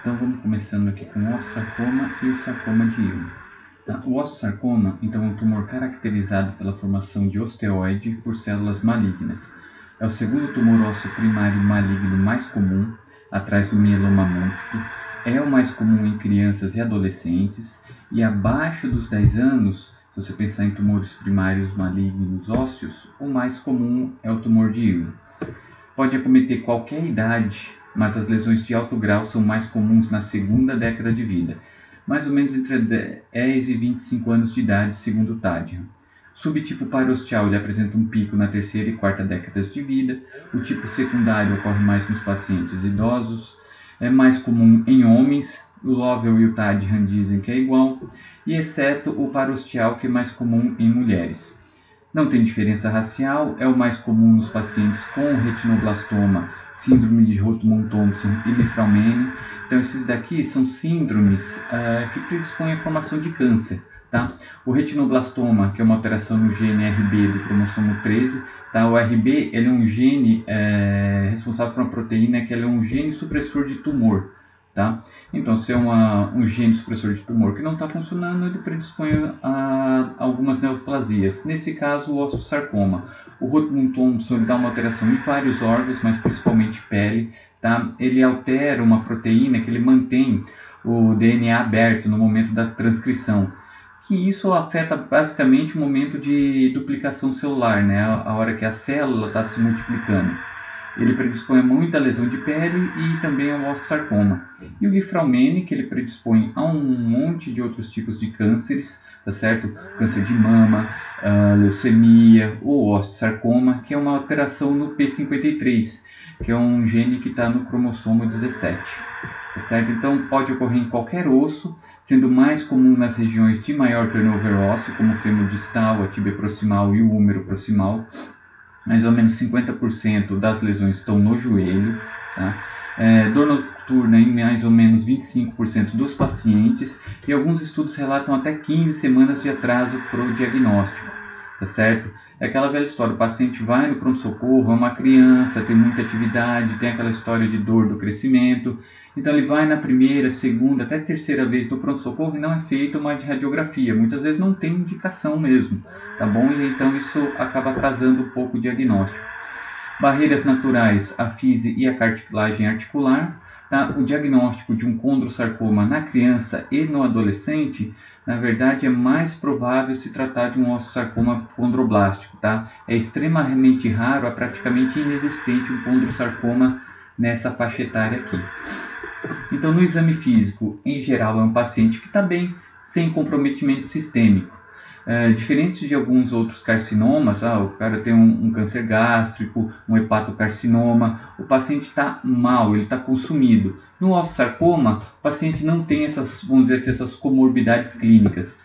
Então vamos começando aqui com o osteosarcoma e o sarcoma de Ewing. O osteosarcoma, então, é um tumor caracterizado pela formação de osteoide por células malignas. É o segundo tumor ósseo primário maligno mais comum, atrás do mieloma múltiplo. É o mais comum em crianças e adolescentes, e abaixo dos 10 anos, se você pensar em tumores primários malignos ósseos, o mais comum é o tumor de Ewing. Pode acometer qualquer idade, mas as lesões de alto grau são mais comuns na segunda década de vida, mais ou menos entre 10 e 25 anos de idade, segundo o Tadjan. O subtipo parosteal ele apresenta um pico na terceira e quarta décadas de vida. O tipo secundário ocorre mais nos pacientes idosos. É mais comum em homens. O Lovell e o Tadjan dizem que é igual, e exceto o parosteal, que é mais comum em mulheres. Não tem diferença racial, é o mais comum nos pacientes com retinoblastoma, síndrome de Rothmund-Thompson e Li-Fraumeni. Então, esses daqui são síndromes que predispõem à formação de câncer. Tá? O retinoblastoma, que é uma alteração no gene RB do cromossomo 13, tá? O RB ele é um gene responsável por uma proteína que é um gene supressor de tumor. Tá? Então, se é um gene supressor de tumor que não está funcionando, ele predispõe a algumas neoplasias. Nesse caso, o osteosarcoma. O Rothmund-Thompson dá uma alteração em vários órgãos, mas principalmente pele. Tá? Ele altera uma proteína que ele mantém o DNA aberto no momento da transcrição, que isso afeta basicamente o momento de duplicação celular, né? A hora que a célula está se multiplicando. Ele predispõe a muita lesão de pele e também ao osteosarcoma. E o Li-Fraumeni, que ele predispõe a um monte de outros tipos de cânceres, tá certo? Câncer de mama, leucemia, ou osteosarcoma, que é uma alteração no P53, que é um gene que está no cromossomo 17. Tá certo? Então pode ocorrer em qualquer osso, sendo mais comum nas regiões de maior turnover ósseo, como o fêmur distal, a tíbia proximal e o húmero proximal. Mais ou menos 50% das lesões estão no joelho. Tá? Dor noturna em mais ou menos 25% dos pacientes, e alguns estudos relatam até 15 semanas de atraso para o diagnóstico. Tá certo? É aquela velha história, o paciente vai no pronto-socorro, é uma criança, tem muita atividade, tem aquela história de dor do crescimento, então ele vai na primeira, segunda, até terceira vez no pronto-socorro e não é feita uma radiografia, muitas vezes não tem indicação mesmo, tá bom? E então isso acaba atrasando um pouco o diagnóstico. Barreiras naturais, a fise e a cartilagem articular. Tá? O diagnóstico de um condrosarcoma na criança e no adolescente, na verdade, é mais provável se tratar de um osteosarcoma condroblástico. Tá? É extremamente raro, é praticamente inexistente um condrosarcoma nessa faixa etária aqui. Então, no exame físico, em geral, é um paciente que está bem, sem comprometimento sistêmico. Diferente de alguns outros carcinomas, o cara tem um câncer gástrico, um hepatocarcinoma, o paciente está mal, ele está consumido. No osteosarcoma, o paciente não tem essas, vamos dizer assim, essas comorbidades clínicas.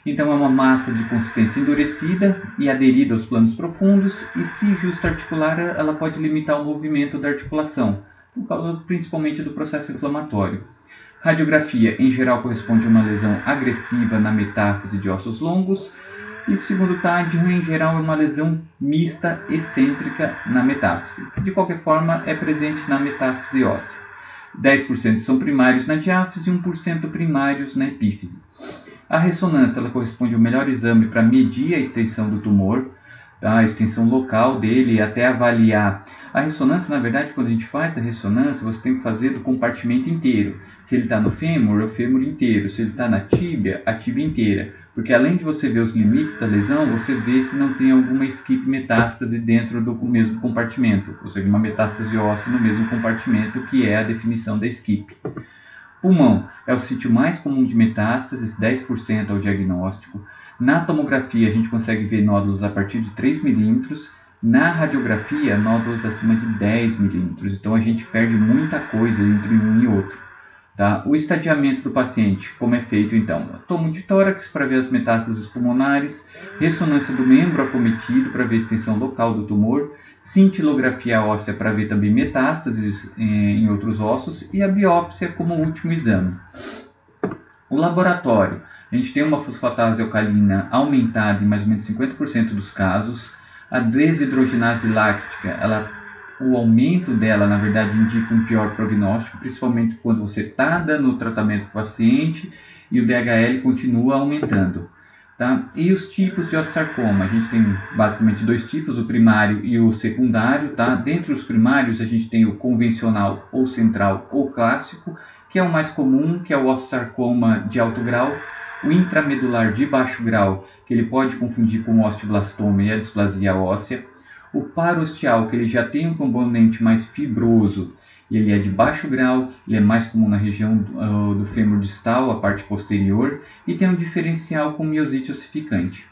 Então é uma massa de consistência endurecida e aderida aos planos profundos, e se justa articular, ela pode limitar o movimento da articulação, por causa principalmente do processo inflamatório. Radiografia, em geral, corresponde a uma lesão agressiva na metáfise de ossos longos, e segundo Tadjan, em geral, é uma lesão mista excêntrica na metáfise. De qualquer forma, é presente na metáfise óssea. 10% são primários na diáfise e 1% primários na epífise. A ressonância ela corresponde ao melhor exame para medir a extensão do tumor, tá? A extensão local dele e até avaliar. A ressonância, na verdade, quando a gente faz a ressonância, você tem que fazer do compartimento inteiro. Se ele está no fêmur, é o fêmur inteiro. Se ele está na tíbia, a tíbia inteira. Porque além de você ver os limites da lesão, você vê se não tem alguma skip metástase dentro do mesmo compartimento. Ou seja, uma metástase óssea no mesmo compartimento, que é a definição da skip. Pulmão é o sítio mais comum de metástases, 10% ao diagnóstico. Na tomografia, a gente consegue ver nódulos a partir de 3 milímetros. Na radiografia, nódulos acima de 10 milímetros. Então, a gente perde muita coisa entre um e outro. Tá? O estadiamento do paciente, como é feito então? Tomo de tórax para ver as metástases pulmonares, ressonância do membro acometido para ver a extensão local do tumor, cintilografia óssea para ver também metástases em outros ossos, e a biópsia como último exame. O laboratório, a gente tem uma fosfatase alcalina aumentada em mais ou menos 50% dos casos. A desidrogenase láctica, ela o aumento dela, na verdade, indica um pior prognóstico, principalmente quando você está dando o tratamento para o paciente e o DHL continua aumentando. Tá? E os tipos de osteosarcoma, a gente tem basicamente dois tipos, o primário e o secundário. Tá? Dentre os primários, a gente tem o convencional ou central ou clássico, que é o mais comum, que é o osteosarcoma de alto grau, o intramedular de baixo grau, que ele pode confundir com o osteoblastoma e a displasia óssea, o parosteal, que ele já tem um componente mais fibroso, e ele é de baixo grau, ele é mais comum na região do fêmur distal, a parte posterior, e tem um diferencial com miosite ossificante.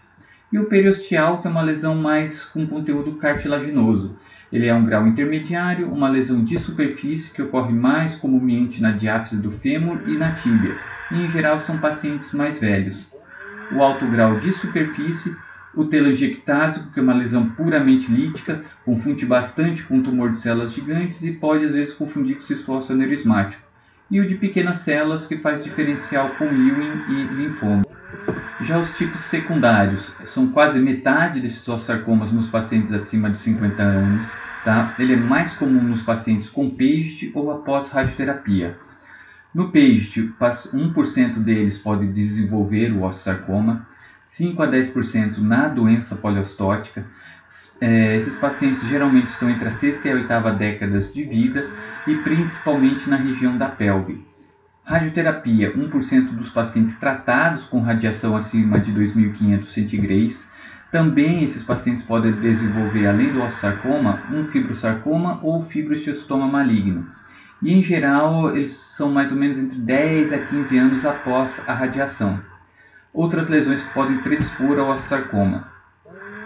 E o periosteal, que é uma lesão mais com conteúdo cartilaginoso. Ele é um grau intermediário, uma lesão de superfície que ocorre mais comumente na diáfise do fêmur e na tíbia, e em geral são pacientes mais velhos. O alto grau de superfície, o telangiectásico, que é uma lesão puramente lítica, confunde bastante com tumor de células gigantes e pode às vezes confundir com cisto aneurismático. E o de pequenas células, que faz diferencial com Ewing e linfoma. Já os tipos secundários, são quase metade desses osteosarcomas nos pacientes acima de 50 anos. Tá? Ele é mais comum nos pacientes com PAGED ou após radioterapia. No PAGED, 1% deles pode desenvolver o osteosarcoma, 5 a 10% na doença poliostótica. Esses pacientes geralmente estão entre a 6ª e a 8ª décadas de vida e principalmente na região da pelve. Radioterapia, 1% dos pacientes tratados com radiação acima de 2.500 centigraus. Também esses pacientes podem desenvolver, além do osteosarcoma, um fibrosarcoma ou fibroesteatoma maligno. E em geral, eles são mais ou menos entre 10 a 15 anos após a radiação. Outras lesões que podem predispor ao osteosarcoma: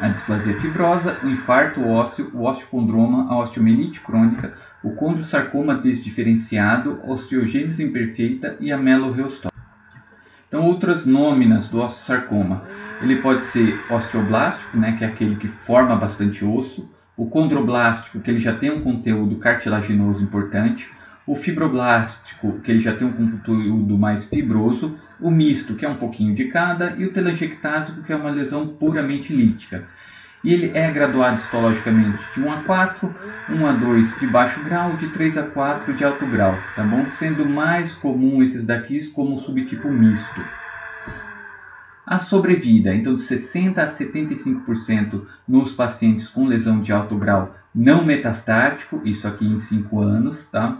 a displasia fibrosa, o infarto ósseo, o osteocondroma, a osteomielite crônica, o condrosarcoma desdiferenciado, a osteogênese imperfeita e a melorreostose. Então, outras nóminas do osteosarcoma: ele pode ser osteoblástico, que é aquele que forma bastante osso, o condroblástico, que ele já tem um conteúdo cartilaginoso importante, o fibroblástico, que ele já tem um conteúdo mais fibroso, o misto, que é um pouquinho de cada, e o telangiectásico, que é uma lesão puramente lítica. E ele é graduado histologicamente de 1 a 4, 1 a 2 de baixo grau, de 3 a 4 de alto grau, tá bom? Sendo mais comum esses daqui como subtipo misto. A sobrevida, então, de 60% a 75% nos pacientes com lesão de alto grau não metastático, isso aqui em 5 anos, tá?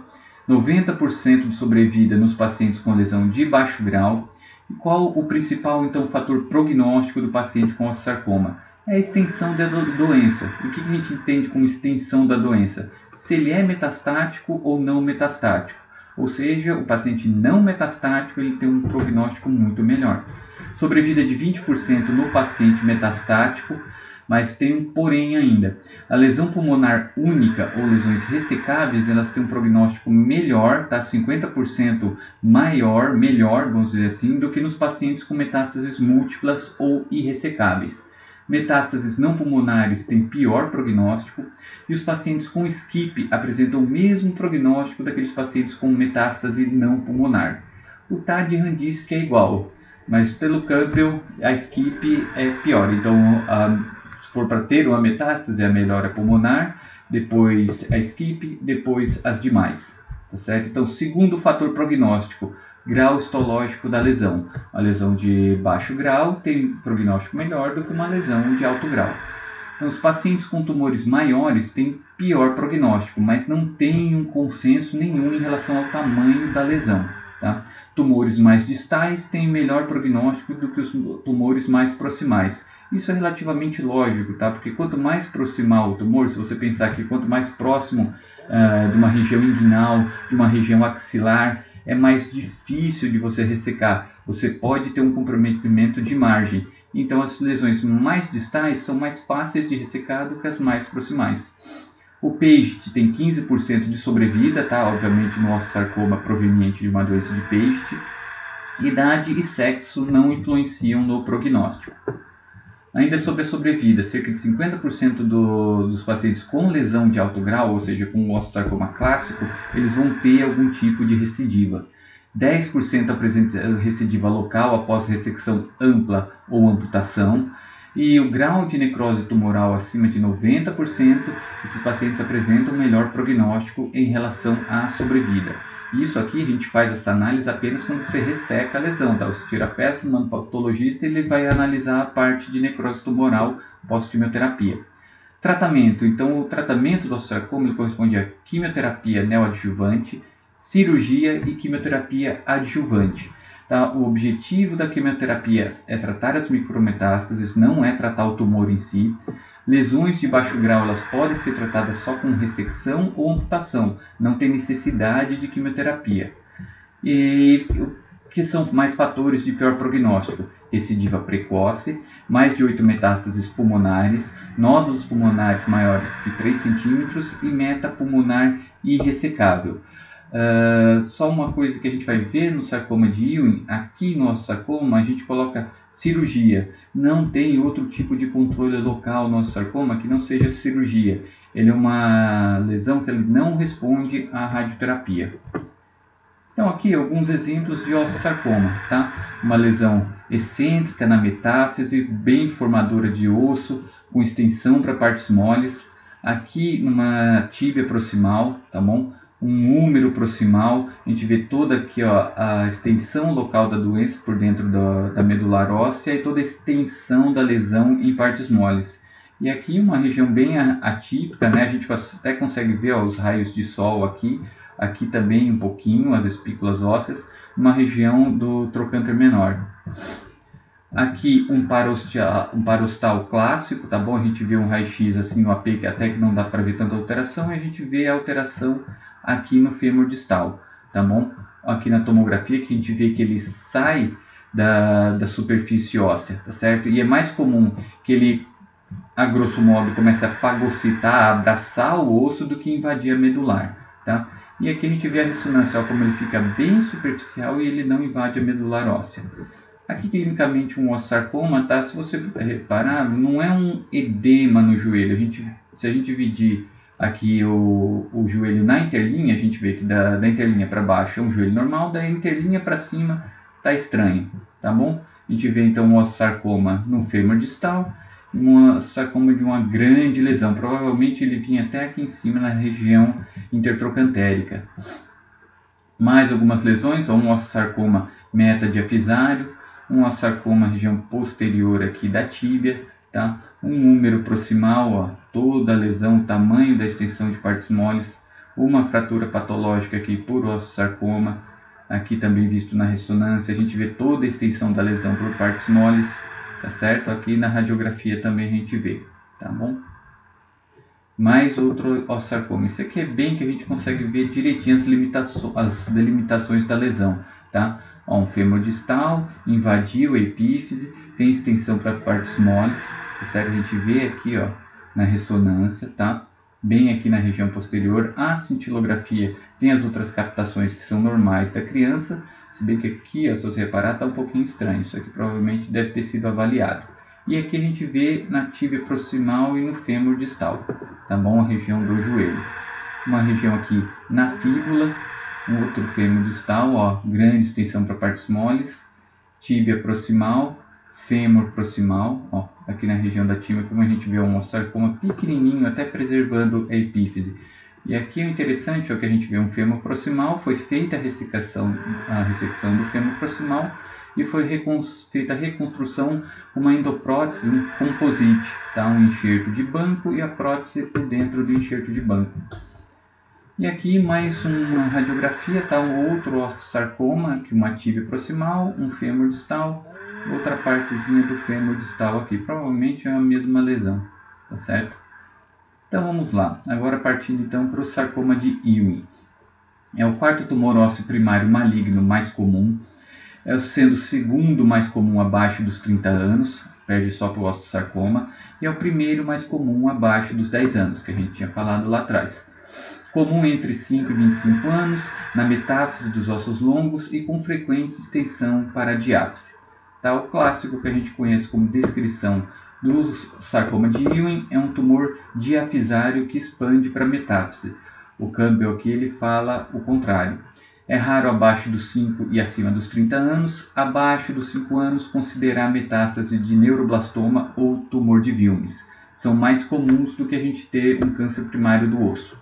90% de sobrevida nos pacientes com lesão de baixo grau. E qual o principal, então, fator prognóstico do paciente com osteosarcoma? É a extensão da doença. E o que a gente entende como extensão da doença? Se ele é metastático ou não metastático. Ou seja, o paciente não metastático ele tem um prognóstico muito melhor. Sobrevida de 20% no paciente metastático, mas tem um porém ainda. A lesão pulmonar única ou lesões ressecáveis, elas têm um prognóstico melhor, tá? 50% melhor, vamos dizer assim, do que nos pacientes com metástases múltiplas ou irressecáveis. Metástases não pulmonares têm pior prognóstico e os pacientes com SCIP apresentam o mesmo prognóstico daqueles pacientes com metástase não pulmonar. O TAD diz que é igual, mas pelo Campbell a SCIP é pior. Então, se for para ter uma metástase, a melhor é pulmonar, depois a SCIP, depois as demais. Tá certo? Então, segundo fator prognóstico, grau histológico da lesão. A lesão de baixo grau tem prognóstico melhor do que uma lesão de alto grau. Então, os pacientes com tumores maiores têm pior prognóstico, mas não tem um consenso nenhum em relação ao tamanho da lesão. Tá? Tumores mais distais têm melhor prognóstico do que os tumores mais proximais. Isso é relativamente lógico, tá? Porque quanto mais proximal o tumor, se você pensar que quanto mais próximo de uma região inguinal, de uma região axilar, é mais difícil de você ressecar. Você pode ter um comprometimento de margem. Então, as lesões mais distais são mais fáceis de ressecar do que as mais proximais. O PAGED tem 15% de sobrevida, tá? Obviamente no osteosarcoma proveniente de uma doença de PAGED. Idade e sexo não influenciam no prognóstico. Ainda sobre a sobrevida, cerca de 50% dos pacientes com lesão de alto grau, ou seja, com o osteosarcoma clássico, eles vão ter algum tipo de recidiva. 10% apresenta recidiva local após ressecção ampla ou amputação. e o grau de necrose tumoral acima de 90%, esses pacientes apresentam melhor prognóstico em relação à sobrevida. Isso aqui a gente faz essa análise apenas quando você resseca a lesão, tá? Você tira a peça, manda para o patologista e ele vai analisar a parte de necrose tumoral pós-quimioterapia. Tratamento. Então, o tratamento do osteosarcoma ele corresponde a quimioterapia neoadjuvante, cirurgia e quimioterapia adjuvante. Tá? O objetivo da quimioterapia é tratar as micrometástases, não é tratar o tumor em si. Lesões de baixo grau elas podem ser tratadas só com ressecção ou amputação, não tem necessidade de quimioterapia. E o que são mais fatores de pior prognóstico? Recidiva precoce, mais de 8 metástases pulmonares, nódulos pulmonares maiores que 3 cm e metapulmonar irressecável. Só uma coisa que a gente vai ver no sarcoma de Ewing, aqui no osteosarcoma a gente coloca cirurgia. Não tem outro tipo de controle local no osteosarcoma que não seja cirurgia. Ele é uma lesão que ele não responde à radioterapia. Então aqui alguns exemplos de osteosarcoma, tá? Uma lesão excêntrica na metáfise, bem formadora de osso, com extensão para partes moles. Aqui numa tíbia proximal, tá bom? Um húmero proximal, a gente vê toda aqui ó, a extensão local da doença por dentro da medular óssea e toda a extensão da lesão em partes moles. E aqui uma região bem atípica, né? A gente até consegue ver ó, os raios de sol aqui também um pouquinho, as espículas ósseas, uma região do trocânter menor. Aqui um parostal clássico, tá bom? A gente vê um raio-x assim no AP que até que não dá para ver tanta alteração, e a gente vê a alteração aqui no fêmur distal, tá bom? Aqui na tomografia que a gente vê que ele sai da superfície óssea, tá certo? E é mais comum que ele, a grosso modo, comece a fagocitar, a abraçar o osso do que invadir a medular, tá? E aqui a gente vê a ressonância, ó, como ele fica bem superficial e ele não invade a medular óssea. Aqui clinicamente um osteosarcoma, tá? Se você reparar, não é um edema no joelho. Se a gente dividir aqui o joelho na interlinha, a gente vê que da interlinha para baixo é um joelho normal, da interlinha para cima tá estranho, tá bom? A gente vê então um osteosarcoma no fêmur distal, um sarcoma de uma grande lesão. Provavelmente ele vinha até aqui em cima na região intertrocantérica. Mais algumas lesões, um osteosarcoma metadiafisário, um osteosarcoma região posterior aqui da tíbia, tá? Um húmero proximal, ó, toda a lesão, tamanho da extensão de partes moles, uma fratura patológica aqui por osteosarcoma, aqui também visto na ressonância, a gente vê toda a extensão da lesão por partes moles, tá certo? Aqui na radiografia também a gente vê, tá bom? Mais outro osteosarcoma. Isso aqui é bem que a gente consegue ver direitinho as delimitações da lesão, tá? Ó, um fêmur distal, invadiu a epífise, tem extensão para partes moles, tá certo? A gente vê aqui, ó, na ressonância, tá? Bem aqui na região posterior. A cintilografia tem as outras captações que são normais da criança, se bem que aqui, ó, se você reparar, tá um pouquinho estranho. Isso aqui provavelmente deve ter sido avaliado. E aqui a gente vê na tíbia proximal e no fêmur distal, tá bom? A região do joelho. Uma região aqui na fíbula, um outro fêmur distal, ó, grande extensão para partes moles, tíbia proximal, fêmur proximal, ó, aqui na região da tíbia, como a gente vê um osteosarcoma pequenininho, até preservando a epífise. E aqui o interessante é que a gente vê um fêmur proximal, foi feita a ressecção do fêmur proximal, e foi feita a reconstrução com uma endoprótese, um composite, tá? Um enxerto de banco e a prótese por dentro do enxerto de banco. E aqui mais uma radiografia, tá? Um outro osteosarcoma, aqui uma tíbia proximal, um fêmur distal, outra partezinha do fêmur distal aqui, provavelmente é a mesma lesão, tá certo? Então vamos lá, agora partindo então para o sarcoma de Ewing. É o quarto tumor ósseo primário maligno mais comum, sendo o segundo mais comum abaixo dos 30 anos, perde só para o osteosarcoma, e é o primeiro mais comum abaixo dos 10 anos, que a gente tinha falado lá atrás. Comum entre 5 e 25 anos, na metáfise dos ossos longos e com frequente extensão para a diápse. Tá? O clássico que a gente conhece como descrição do sarcoma de Ewing é um tumor diafisário que expande para a metáfise. O Campbell aqui ele fala o contrário. É raro abaixo dos 5 e acima dos 30 anos. Abaixo dos 5 anos, considerar metástase de neuroblastoma ou tumor de Wilms. São mais comuns do que a gente ter um câncer primário do osso.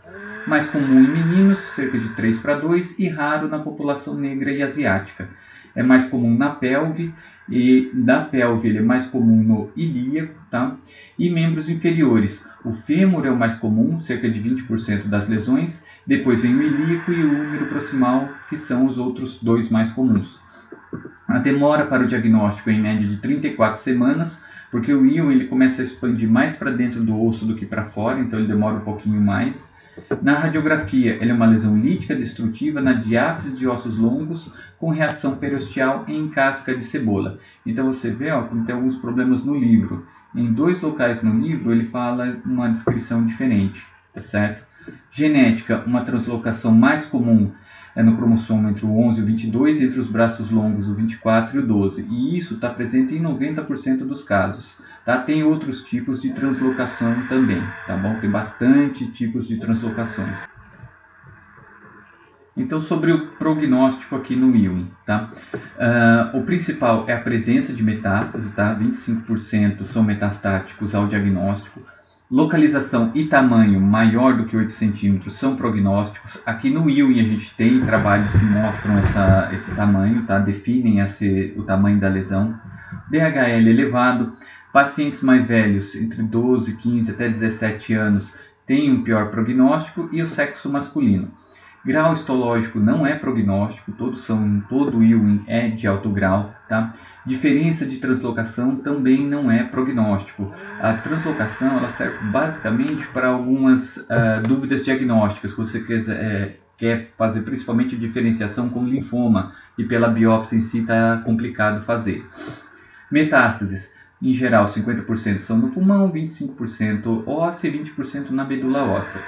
Mais comum em meninos, cerca de 3:2, e raro na população negra e asiática. É mais comum na pelve, e da pelve ele é mais comum no ilíaco, tá? E membros inferiores. O fêmur é o mais comum, cerca de 20% das lesões. Depois vem o ilíaco e o úmero proximal, que são os outros dois mais comuns. A demora para o diagnóstico é em média de 34 semanas, porque o íon ele começa a expandir mais para dentro do osso do que para fora, então ele demora um pouquinho mais. Na radiografia, ele é uma lesão lítica destrutiva na diáfise de ossos longos com reação periosteal em casca de cebola. Então você vê, ó, como tem alguns problemas no livro. Em 2 locais no livro ele fala uma descrição diferente, tá certo? Genética, uma translocação mais comum é no cromossomo entre o 11 e o 22, entre os braços longos o 24 e o 12. E isso está presente em 90% dos casos. Tá? Tem outros tipos de translocação também, tá bom? Tem bastante tipos de translocações. Então, sobre o prognóstico aqui no Ewing, tá? O principal é a presença de metástase, tá? 25% são metastáticos ao diagnóstico. Localização e tamanho maior do que 8 centímetros são prognósticos. Aqui no Ewing a gente tem trabalhos que mostram esse tamanho, tá? Definem o tamanho da lesão. DHL elevado. Pacientes mais velhos, entre 12, 15 até 17 anos, têm um pior prognóstico, e o sexo masculino. Grau histológico não é prognóstico, todo Ewing é de alto grau, tá? Diferença de translocação também não é prognóstico. A translocação ela serve basicamente para algumas dúvidas diagnósticas que você quer fazer, principalmente diferenciação com linfoma, e pela biópsia em si está complicado fazer. Metástases. Em geral, 50% são no pulmão, 25% óssea e 20% na medula óssea.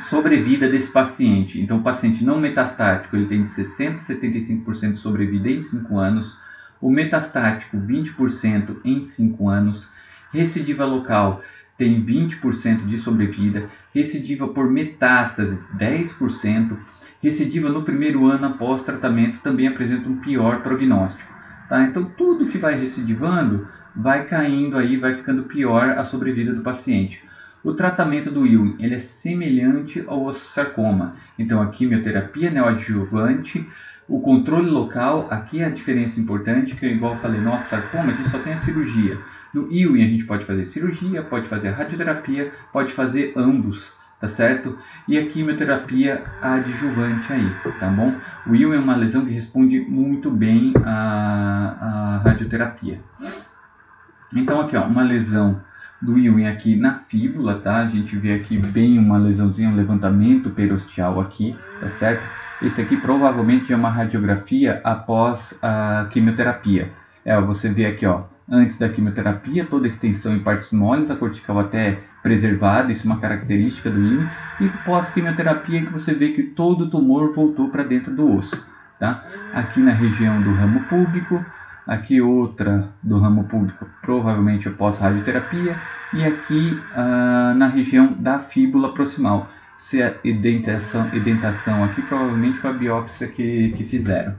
Sobrevida desse paciente. Então, o paciente não metastático ele tem de 60% a 75% de sobrevida em 5 anos. O metastático, 20% em 5 anos. Recidiva local tem 20% de sobrevida. Recidiva por metástases, 10%. Recidiva no primeiro ano após tratamento também apresenta um pior prognóstico. Tá? Então, tudo que vai recidivando vai caindo aí, vai ficando pior a sobrevida do paciente. O tratamento do Ewing ele é semelhante ao osteosarcoma. Então, a quimioterapia neoadjuvante, o controle local, aqui é a diferença importante, que igual eu falei, no osteosarcoma a gente só tem a cirurgia. No Ewing a gente pode fazer cirurgia, pode fazer a radioterapia, pode fazer ambos, tá certo? E a quimioterapia adjuvante aí, tá bom? O Ewing é uma lesão que responde muito bem à radioterapia. Então aqui, ó, uma lesão do Ewing aqui na fíbula, tá? A gente vê aqui bem uma lesãozinha, um levantamento periosteal aqui, tá certo? Esse aqui provavelmente é uma radiografia após a quimioterapia. Você vê aqui, ó, antes da quimioterapia, toda a extensão em partes moles, a cortical até preservada, isso é uma característica do Ewing, e pós-quimioterapia que você vê que todo o tumor voltou para dentro do osso, tá? Aqui na região do ramo púbico, aqui outra do ramo púbico, provavelmente após radioterapia, e aqui na região da fíbula proximal. Se a edentação aqui provavelmente foi a biópsia que fizeram.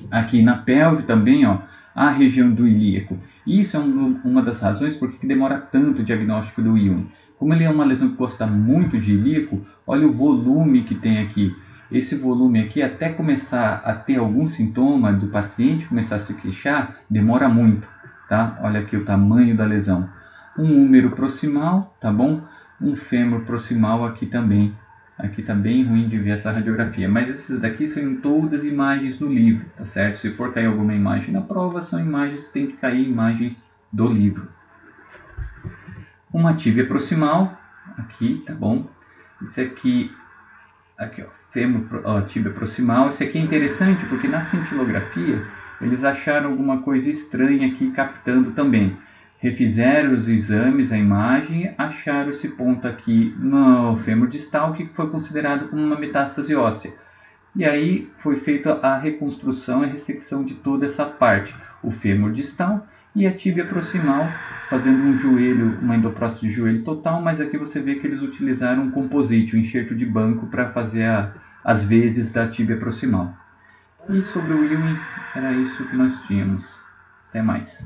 Aqui na pelve também, ó, a região do ilíaco. Isso é uma das razões por que demora tanto o diagnóstico do Ewing. Como ele é uma lesão que gosta muito de ilíaco, olha o volume que tem aqui. Esse volume aqui, até começar a ter algum sintoma do paciente começar a se queixar, demora muito, tá? Olha aqui o tamanho da lesão. Um húmero proximal, tá bom? Um fêmur proximal aqui também. Aqui tá bem ruim de ver essa radiografia, mas esses daqui são em todas as imagens no livro, tá certo? Se for cair alguma imagem na prova, são imagens que tem que cair imagens do livro. Uma tíbia proximal, aqui, tá bom? Esse aqui ó, fêmur, tíbia proximal. Esse aqui é interessante porque na cintilografia eles acharam alguma coisa estranha aqui captando também. Refizeram os exames, a imagem, acharam esse ponto aqui no fêmur distal que foi considerado como uma metástase óssea. E aí foi feita a reconstrução e ressecção de toda essa parte, o fêmur distal e a tíbia proximal, fazendo um joelho, uma endopróstese de joelho total, mas aqui você vê que eles utilizaram um composite, um enxerto de banco para fazer às vezes da tíbia proximal. E sobre o Ewing, era isso que nós tínhamos. Até mais.